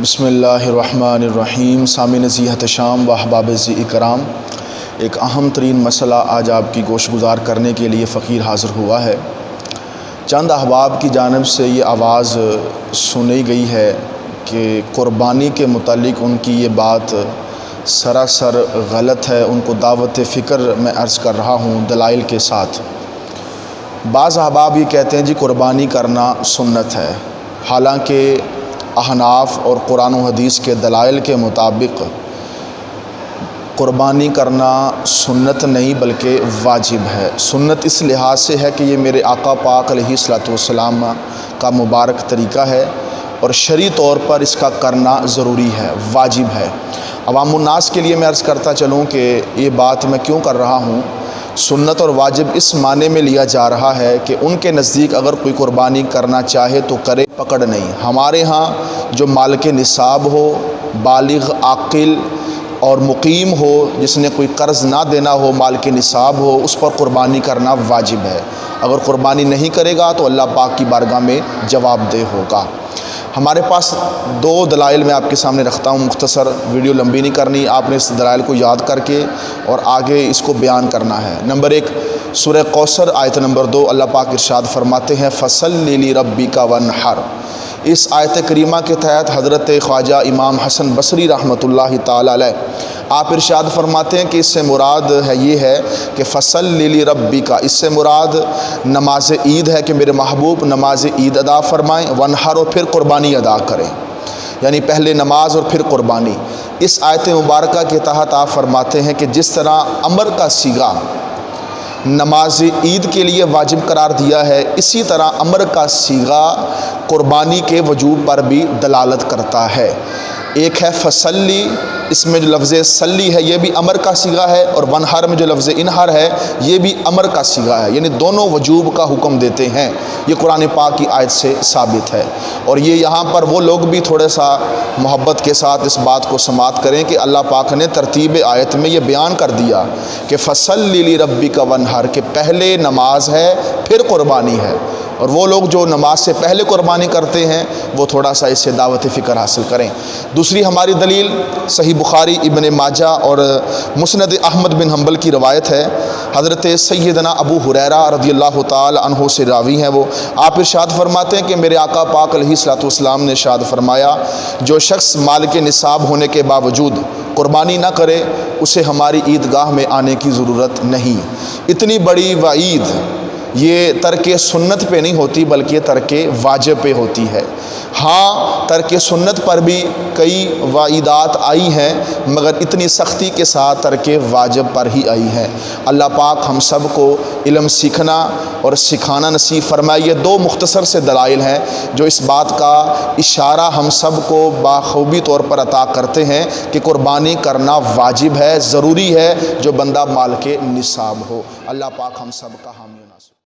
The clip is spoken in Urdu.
بسم اللہ الرحمن الرحیم۔ سامعین ذی احتشام و احباب ذی اکرام، ایک اہم ترین مسئلہ آج آپ کی گوش گزار کرنے کے لیے فقیر حاضر ہوا ہے۔ چند احباب کی جانب سے یہ آواز سنی گئی ہے کہ قربانی کے متعلق ان کی یہ بات سراسر غلط ہے۔ ان کو دعوت فکر میں عرض کر رہا ہوں دلائل کے ساتھ۔ بعض احباب یہ کہتے ہیں جی قربانی کرنا سنت ہے، حالانکہ احناف اور قرآن و حدیث کے دلائل کے مطابق قربانی کرنا سنت نہیں بلکہ واجب ہے۔ سنت اس لحاظ سے ہے کہ یہ میرے آقا پاک علیہ الصلوۃ والسلام کا مبارک طریقہ ہے اور شرعی طور پر اس کا کرنا ضروری ہے، واجب ہے۔ عوام الناس کے لیے میں عرض کرتا چلوں کہ یہ بات میں کیوں کر رہا ہوں۔ سنت اور واجب اس معنی میں لیا جا رہا ہے کہ ان کے نزدیک اگر کوئی قربانی کرنا چاہے تو کرے، پکڑ نہیں۔ ہمارے ہاں جو مالک نصاب ہو، بالغ عاقل اور مقیم ہو، جس نے کوئی قرض نہ دینا ہو، مالک نصاب ہو، اس پر قربانی کرنا واجب ہے۔ اگر قربانی نہیں کرے گا تو اللہ پاک کی بارگاہ میں جواب دہ ہوگا۔ ہمارے پاس دو دلائل میں آپ کے سامنے رکھتا ہوں، مختصر، ویڈیو لمبی نہیں کرنی، آپ نے اس دلائل کو یاد کر کے اور آگے اس کو بیان کرنا ہے۔ نمبر 1 سورہ کوثر آیت نمبر 2، اللہ پاک ارشاد فرماتے ہیں فَصَلِّ لِرَبِّكَ وَانْحَرْ۔ اس آیت کریمہ کے تحت حضرت خواجہ امام حسن بصری رحمۃ اللہ تعالی علیہ آپ ارشاد فرماتے ہیں کہ اس سے مراد ہے یہ ہے کہ فَصَلِّ لِرَبِّكَ، اس سے مراد نماز عید ہے کہ میرے محبوب نماز عید ادا فرمائیں، وانحر اور پھر قربانی ادا کریں، یعنی پہلے نماز اور پھر قربانی۔ اس آیت مبارکہ کے تحت آپ فرماتے ہیں کہ جس طرح امر کا صیغہ نماز عید کے لیے واجب قرار دیا ہے، اسی طرح امر کا صیغہ قربانی کے وجوب پر بھی دلالت کرتا ہے۔ ایک ہے فصلی، اس میں جو لفظ صلی ہے یہ بھی امر کا صیغہ ہے، اور ونہر میں جو لفظ انہر ہے یہ بھی امر کا صیغہ ہے، یعنی دونوں وجوب کا حکم دیتے ہیں۔ یہ قرآن پاک کی آیت سے ثابت ہے، اور یہ یہاں پر وہ لوگ بھی تھوڑا سا محبت کے ساتھ اس بات کو سماعت کریں کہ اللہ پاک نے ترتیب آیت میں یہ بیان کر دیا کہ فَصَلِّ لِرَبِّكَ وَانْحَرْ، کہ پہلے نماز ہے پھر قربانی ہے، اور وہ لوگ جو نماز سے پہلے قربانی کرتے ہیں وہ تھوڑا سا اس سے دعوت فکر حاصل کریں۔ دوسری ہماری دلیل صحیح بخاری، ابن ماجہ اور مسند احمد بن حنبل کی روایت ہے۔ حضرت سیدنا ابو ہریرہ رضی اللہ تعالی عنہ سے راوی ہیں وہ، آپ ارشاد فرماتے ہیں کہ میرے آقا پاک علیہ الصلوۃ والسلام نے ارشاد فرمایا جو شخص مال کے نصاب ہونے کے باوجود قربانی نہ کرے اسے ہماری عیدگاہ میں آنے کی ضرورت نہیں۔ اتنی بڑی وعید یہ ترک سنت پہ نہیں ہوتی بلکہ ترک واجب پہ ہوتی ہے۔ ہاں ترک سنت پر بھی کئی وعیدات آئی ہیں، مگر اتنی سختی کے ساتھ ترک واجب پر ہی آئی ہیں۔ اللہ پاک ہم سب کو علم سیکھنا اور سکھانا نصیب فرمائے۔ یہ دو مختصر سے دلائل ہیں جو اس بات کا اشارہ ہم سب کو باخوبی طور پر عطا کرتے ہیں کہ قربانی کرنا واجب ہے، ضروری ہے، جو بندہ مال کے نصاب ہو۔ اللہ پاک ہم سب کا حامی و ناصر۔